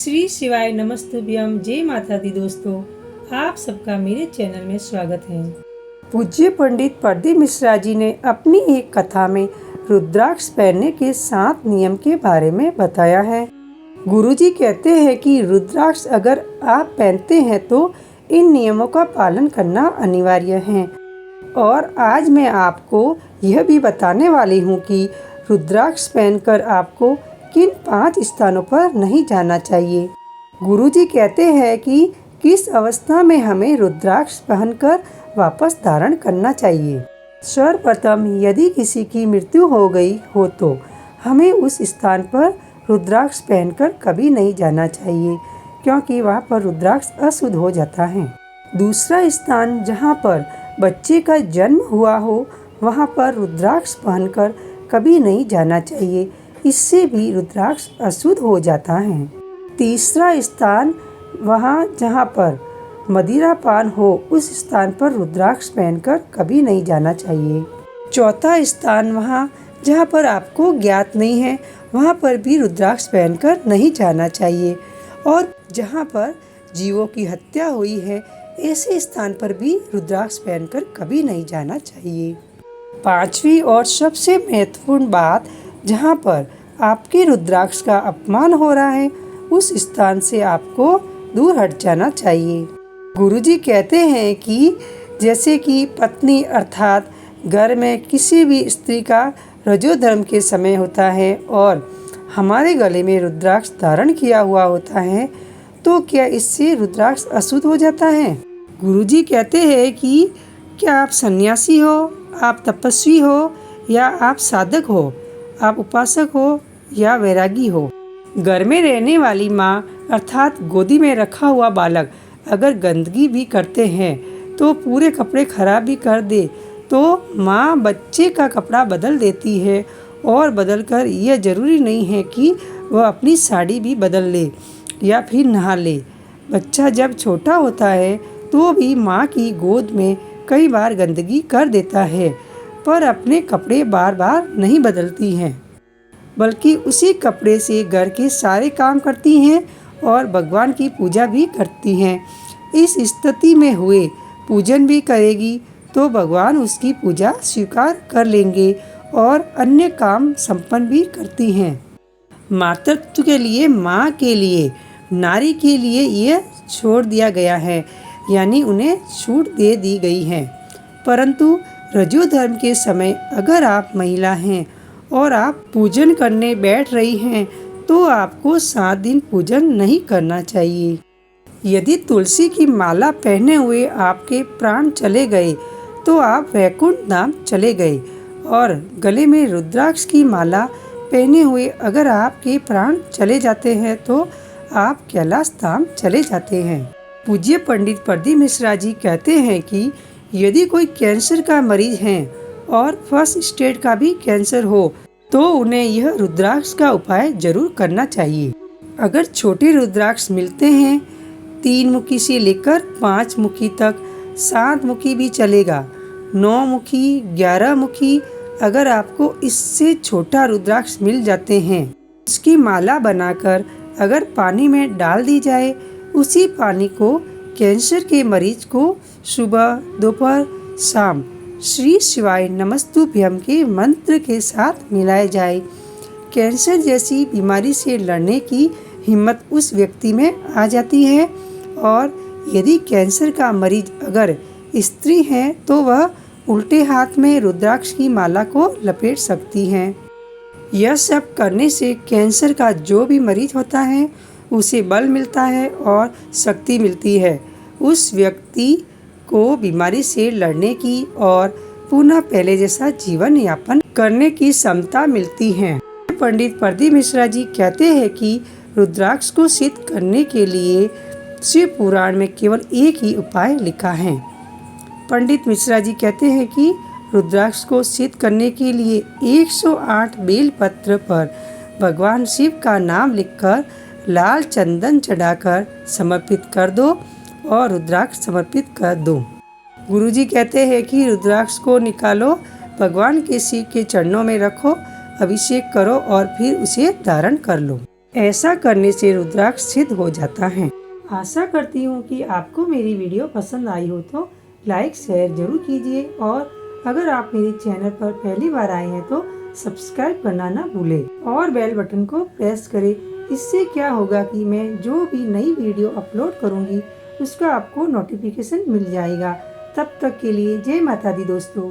श्री शिवाय नमस्तुभ्यम। जय माता दी। दोस्तों, आप सबका मेरे चैनल में स्वागत है। पूज्य पंडित प्रदीप मिश्रा जी ने अपनी एक कथा में रुद्राक्ष पहनने के 7 नियम के बारे में बताया है। गुरुजी कहते हैं कि रुद्राक्ष अगर आप पहनते हैं तो इन नियमों का पालन करना अनिवार्य है। और आज मैं आपको यह भी बताने वाली हूँ कि रुद्राक्ष पहनकर आपको किन 5 स्थानों पर नहीं जाना चाहिए। गुरुजी कहते हैं कि किस अवस्था में हमें रुद्राक्ष पहनकर वापस धारण करना चाहिए। सर्वप्रथम यदि किसी की मृत्यु हो गई हो तो हमें उस स्थान पर रुद्राक्ष पहनकर कभी नहीं जाना चाहिए, क्योंकि वहाँ पर रुद्राक्ष अशुद्ध हो जाता है। दूसरा स्थान जहाँ पर बच्चे का जन्म हुआ हो वहाँ पर रुद्राक्ष पहनकर कभी नहीं जाना चाहिए, इससे भी रुद्राक्ष अशुद्ध हो जाता है। तीसरा स्थान वहाँ जहाँ पर मदिरा पान हो उस स्थान पर रुद्राक्ष पहनकर कभी नहीं जाना चाहिए। चौथा स्थान वहाँ जहाँ पर आपको ज्ञात नहीं है वहाँ पर भी रुद्राक्ष पहनकर नहीं जाना चाहिए। और जहाँ पर जीवों की हत्या हुई है ऐसे स्थान पर भी रुद्राक्ष पहनकर कभी नहीं जाना चाहिए। पांचवी और सबसे महत्वपूर्ण बात, जहाँ पर आपके रुद्राक्ष का अपमान हो रहा है उस स्थान से आपको दूर हट जाना चाहिए। गुरुजी कहते हैं कि जैसे कि पत्नी अर्थात घर में किसी भी स्त्री का रजोधर्म के समय होता है और हमारे गले में रुद्राक्ष धारण किया हुआ होता है, तो क्या इससे रुद्राक्ष अशुद्ध हो जाता है? गुरुजी कहते हैं कि क्या आप सन्यासी हो, आप तपस्वी हो या आप साधक हो, आप उपासक हो या वैरागी हो, घर में रहने वाली माँ अर्थात गोदी में रखा हुआ बालक अगर गंदगी भी करते हैं तो पूरे कपड़े खराब भी कर दे तो माँ बच्चे का कपड़ा बदल देती है। और बदलकर यह जरूरी नहीं है कि वह अपनी साड़ी भी बदल ले या फिर नहा ले। बच्चा जब छोटा होता है तो भी माँ की गोद में कई बार गंदगी कर देता है, पर अपने कपड़े बार बार नहीं बदलती हैं, बल्कि उसी कपड़े से घर के सारे काम करती हैं और भगवान की पूजा भी करती हैं। इस स्थिति में हुए पूजन भी करेगी तो भगवान उसकी पूजा स्वीकार कर लेंगे और अन्य काम संपन्न भी करती हैं। मातृत्व के लिए, माँ के लिए, नारी के लिए यह छोड़ दिया गया है, यानी उन्हें छूट दे दी गई है। परंतु रजोधर्म के समय अगर आप महिला हैं और आप पूजन करने बैठ रही हैं तो आपको 7 दिन पूजन नहीं करना चाहिए। यदि तुलसी की माला पहने हुए आपके प्राण चले गए तो आप वैकुंठ धाम चले गए, और गले में रुद्राक्ष की माला पहने हुए अगर आपके प्राण चले जाते हैं तो आप कैलाश धाम चले जाते हैं। पूज्य पंडित प्रदीप मिश्रा जी कहते हैं कि यदि कोई कैंसर का मरीज है और फर्स्ट स्टेज का भी कैंसर हो तो उन्हें यह रुद्राक्ष का उपाय जरूर करना चाहिए। अगर छोटे रुद्राक्ष मिलते हैं 3 मुखी से लेकर 5 मुखी तक, 7 मुखी भी चलेगा, 9 मुखी, 11 मुखी, अगर आपको इससे छोटा रुद्राक्ष मिल जाते हैं उसकी माला बनाकर अगर पानी में डाल दी जाए, उसी पानी को कैंसर के मरीज को सुबह, दोपहर, शाम श्री शिवाय नमस्तुभ्यम के मंत्र के साथ मिलाया जाए, कैंसर जैसी बीमारी से लड़ने की हिम्मत उस व्यक्ति में आ जाती है। और यदि कैंसर का मरीज अगर स्त्री है तो वह उल्टे हाथ में रुद्राक्ष की माला को लपेट सकती हैं। यह सब करने से कैंसर का जो भी मरीज होता है उसे बल मिलता है और शक्ति मिलती है, उस व्यक्ति को बीमारी से लड़ने की और पुनः पहले जैसा जीवन यापन करने की क्षमता मिलती है। पंडित प्रदीप मिश्रा जी कहते हैं कि रुद्राक्ष को सिद्ध करने के लिए शिव पुराण में केवल एक ही उपाय लिखा है। पंडित मिश्रा जी कहते हैं कि रुद्राक्ष को सिद्ध करने के लिए 108 बेल पत्र पर भगवान शिव का नाम लिखकर लाल चंदन चढ़ाकर समर्पित कर दो और रुद्राक्ष समर्पित कर दो। गुरुजी कहते हैं कि रुद्राक्ष को निकालो, भगवान के शिव के चरणों में रखो, अभिषेक करो और फिर उसे धारण कर लो। ऐसा करने से रुद्राक्ष सिद्ध हो जाता है। आशा करती हूँ कि आपको मेरी वीडियो पसंद आई हो तो लाइक शेयर जरूर कीजिए और अगर आप मेरे चैनल पर पहली बार आए हैं तो सब्सक्राइब करना ना भूलें और बेल बटन को प्रेस करें। इससे क्या होगा कि मैं जो भी नई वीडियो अपलोड करूँगी उसका आपको नोटिफिकेशन मिल जाएगा। तब तक के लिए जय माता दी दोस्तों।